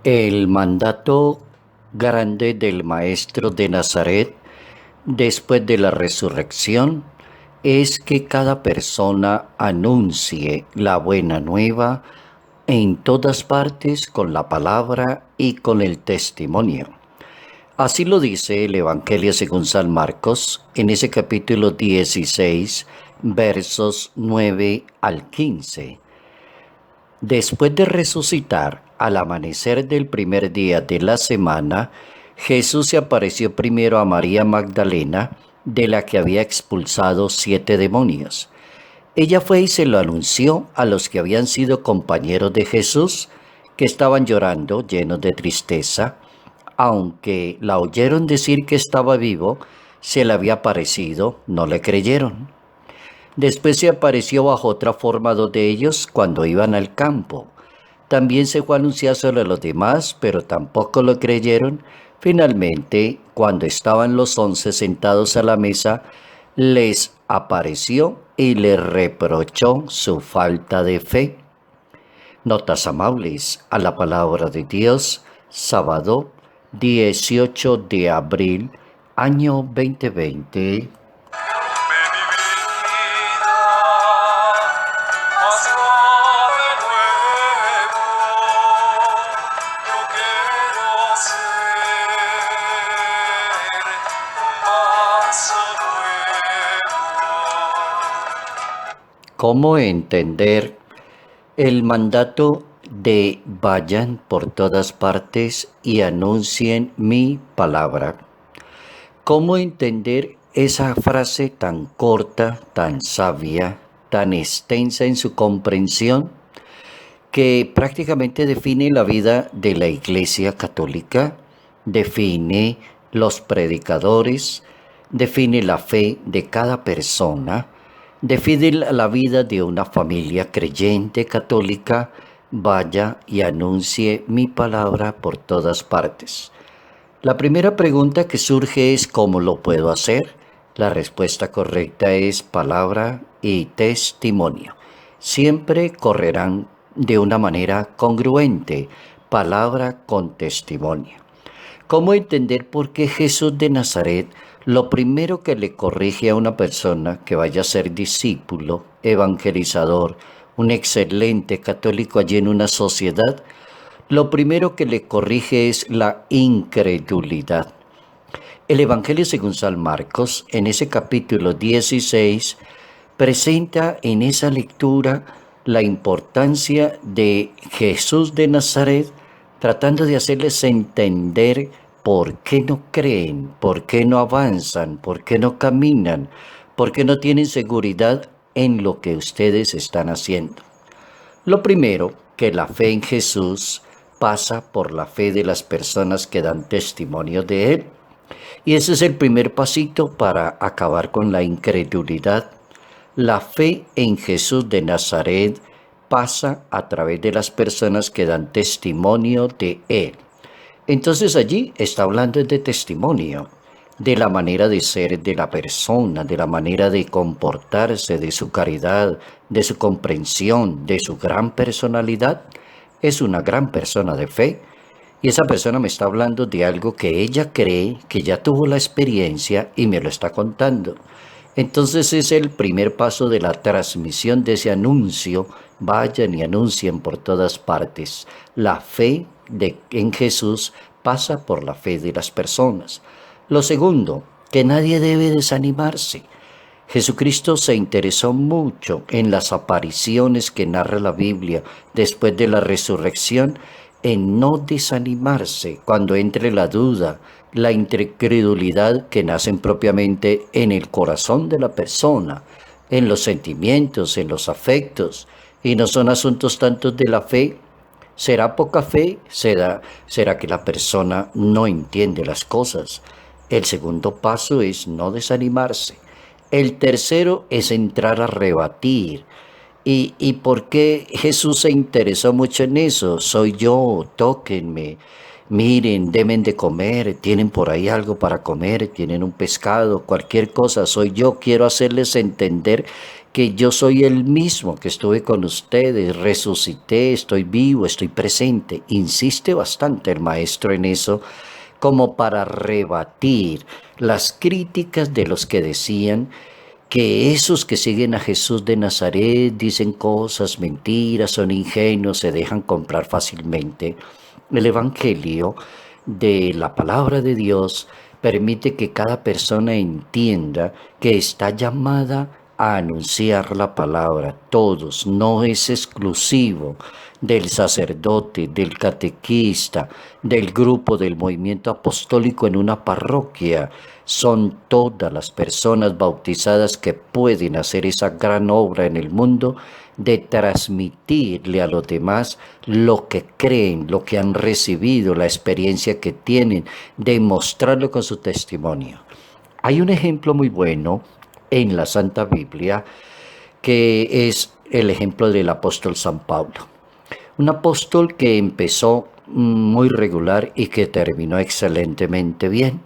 El mandato grande del Maestro de Nazaret después de la resurrección es que cada persona anuncie la buena nueva en todas partes con la palabra y con el testimonio. Así lo dice el Evangelio según San Marcos en ese capítulo 16, versos 9 al 15. Después de resucitar, al amanecer del primer día de la semana, Jesús se apareció primero a María Magdalena, de la que había expulsado 7 demonios. Ella fue y se lo anunció a los que habían sido compañeros de Jesús, que estaban llorando, llenos de tristeza. Aunque la oyeron decir que estaba vivo, se le había aparecido, no le creyeron. Después se apareció bajo otra forma a 2 de ellos cuando iban al campo. También se fue a anunciárselo a los demás, pero tampoco lo creyeron. Finalmente, cuando estaban los 11 sentados a la mesa, les apareció y les reprochó su falta de fe. Notas amables a la palabra de Dios, sábado 18 de abril, año 2020. ¿Cómo entender el mandato de vayan por todas partes y anuncien mi palabra? ¿Cómo entender esa frase tan corta, tan sabia, tan extensa en su comprensión, que prácticamente define la vida de la Iglesia Católica, define los predicadores, define la fe de cada persona, define la vida de una familia creyente católica? Vaya y anuncie mi palabra por todas partes. La primera pregunta que surge es ¿cómo lo puedo hacer? La respuesta correcta es palabra y testimonio. Siempre correrán de una manera congruente, palabra con testimonio. ¿Cómo entender por qué Jesús de Nazaret lo primero que le corrige a una persona que vaya a ser discípulo, evangelizador, un excelente católico allí en una sociedad? Lo primero que le corrige es la incredulidad. El Evangelio según San Marcos, en ese capítulo 16, presenta en esa lectura la importancia de Jesús de Nazaret, tratando de hacerles entender por qué no creen, por qué no avanzan, por qué no caminan, por qué no tienen seguridad en lo que ustedes están haciendo. Lo primero, que la fe en Jesús pasa por la fe de las personas que dan testimonio de Él. Y ese es el primer pasito para acabar con la incredulidad. La fe en Jesús de Nazaret pasa a través de las personas que dan testimonio de Él. Entonces allí está hablando de testimonio, de la manera de ser de la persona, de la manera de comportarse, de su caridad, de su comprensión, de su gran personalidad. Es una gran persona de fe. Y esa persona me está hablando de algo que ella cree, que ya tuvo la experiencia y me lo está contando. Entonces es el primer paso de la transmisión de ese anuncio. Vayan y anuncien por todas partes. La fe en Jesús pasa por la fe de las personas. Lo segundo, que nadie debe desanimarse. Jesucristo se interesó mucho en las apariciones que narra la Biblia después de la resurrección, en no desanimarse cuando entre la duda, la incredulidad que nacen propiamente en el corazón de la persona, en los sentimientos, en los afectos, y no son asuntos tantos de la fe. ¿Será poca fe? ¿Será que la persona no entiende las cosas? El segundo paso es no desanimarse. El tercero es entrar a rebatir. ¿Y por qué Jesús se interesó mucho en eso? Soy yo, tóquenme, miren, deben de comer, tienen por ahí algo para comer, tienen un pescado, cualquier cosa, soy yo. Quiero hacerles entender que yo soy el mismo que estuve con ustedes, resucité, estoy vivo, estoy presente. Insiste bastante el maestro en eso, como para rebatir las críticas de los que decían que esos que siguen a Jesús de Nazaret dicen cosas, mentiras, son ingenuos, se dejan comprar fácilmente. El Evangelio de la palabra de Dios permite que cada persona entienda que está llamada a anunciar la palabra. Todos, no es exclusivo del sacerdote, del catequista, del grupo del movimiento apostólico en una parroquia. Son todas las personas bautizadas que pueden hacer esa gran obra en el mundo de transmitirle a los demás lo que creen, lo que han recibido, la experiencia que tienen, de mostrarlo con su testimonio. Hay un ejemplo muy bueno en la Santa Biblia que es el ejemplo del apóstol San Pablo. Un apóstol que empezó muy regular y que terminó excelentemente bien.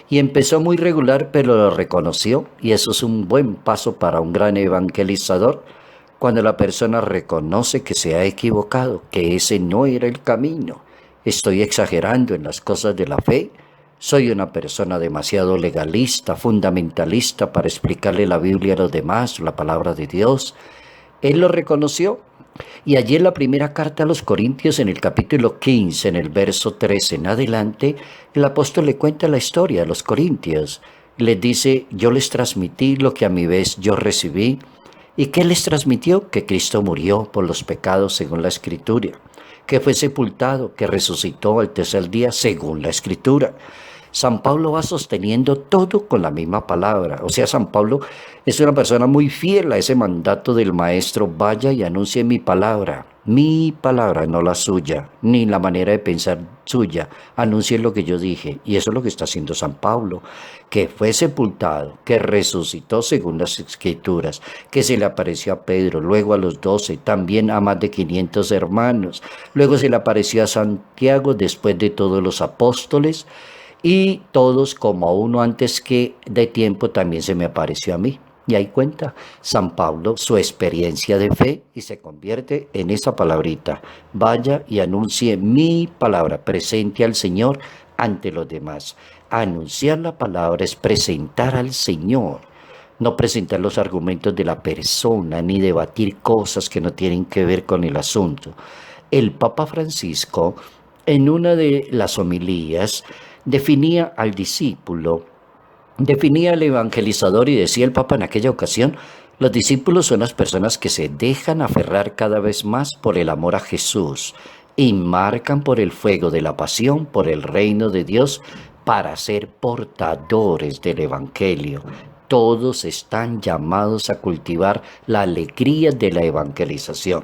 Y empezó muy regular, pero lo reconoció, y eso es un buen paso para un gran evangelizador, cuando la persona reconoce que se ha equivocado, que ese no era el camino. Estoy exagerando en las cosas de la fe, soy una persona demasiado legalista, fundamentalista para explicarle la Biblia a los demás, la palabra de Dios. Él lo reconoció. Y allí en la primera carta a los Corintios, en el capítulo 15, en el verso 13 en adelante, el apóstol le cuenta la historia a los Corintios. Les dice, yo les transmití lo que a mi vez yo recibí. ¿Y qué les transmitió? Que Cristo murió por los pecados según la Escritura, que fue sepultado, que resucitó al tercer día según la Escritura. San Pablo va sosteniendo todo con la misma palabra. O sea, San Pablo es una persona muy fiel a ese mandato del maestro: vaya y anuncie mi palabra, no la suya, ni la manera de pensar suya. Anuncie lo que yo dije. Y eso es lo que está haciendo San Pablo, que fue sepultado, que resucitó según las Escrituras, que se le apareció a Pedro, luego a los 12, también a más de 500 hermanos. Luego se le apareció a Santiago, después de todos los apóstoles. Y todos, como a uno antes que de tiempo, también se me apareció a mí. Y ahí cuenta San Pablo su experiencia de fe y se convierte en esa palabrita: vaya y anuncie mi palabra, presente al Señor ante los demás. Anunciar la palabra es presentar al Señor, no presentar los argumentos de la persona ni debatir cosas que no tienen que ver con el asunto. El Papa Francisco, en una de las homilías, definía al discípulo, definía al evangelizador, y decía el Papa en aquella ocasión: los discípulos son las personas que se dejan aferrar cada vez más por el amor a Jesús y marcan por el fuego de la pasión, por el reino de Dios, para ser portadores del Evangelio. Todos están llamados a cultivar la alegría de la evangelización.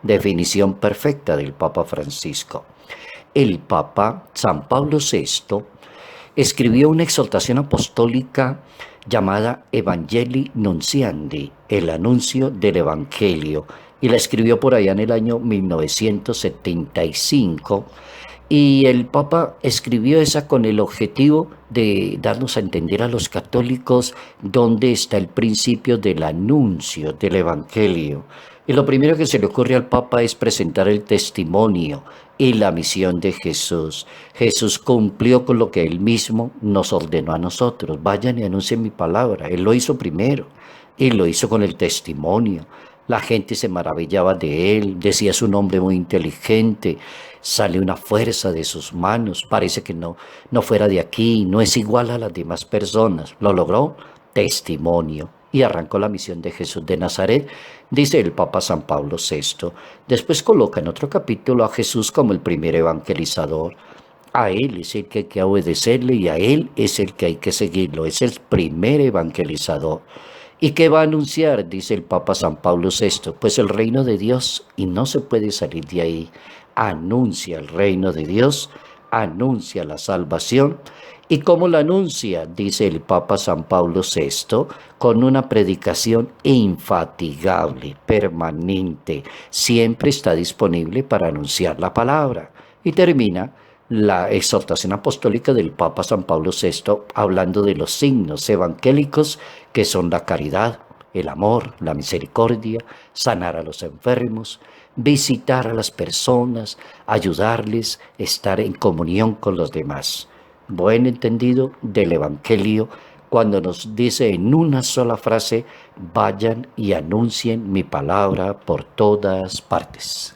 Definición perfecta del Papa Francisco. El Papa San Pablo VI escribió una exhortación apostólica llamada Evangelii Nunciandi, el anuncio del Evangelio, y la escribió por allá en el año 1975. Y el Papa escribió esa con el objetivo de darnos a entender a los católicos dónde está el principio del anuncio del Evangelio. Y lo primero que se le ocurre al Papa es presentar el testimonio y la misión de Jesús. Jesús cumplió con lo que Él mismo nos ordenó a nosotros: vayan y anuncien mi palabra. Él lo hizo primero y lo hizo con el testimonio. La gente se maravillaba de Él, decía: es un hombre muy inteligente, sale una fuerza de sus manos, parece que no fuera de aquí, no es igual a las demás personas. Lo logró, testimonio. Y arrancó la misión de Jesús de Nazaret, dice el Papa San Pablo VI. Después coloca en otro capítulo a Jesús como el primer evangelizador. A Él es el que hay que obedecerle y a Él es el que hay que seguirlo. Es el primer evangelizador. ¿Y qué va a anunciar? Dice el Papa San Pablo VI. Pues el reino de Dios, y no se puede salir de ahí. Anuncia el reino de Dios, anuncia la salvación. ¿Y cómo la anuncia? Dice el Papa San Pablo VI, con una predicación infatigable, permanente. Siempre está disponible para anunciar la palabra. Y termina la exhortación apostólica del Papa San Pablo VI hablando de los signos evangélicos, que son la caridad, el amor, la misericordia, sanar a los enfermos, visitar a las personas, ayudarles, estar en comunión con los demás. Buen entendido del Evangelio cuando nos dice en una sola frase, vayan y anuncien mi palabra por todas partes.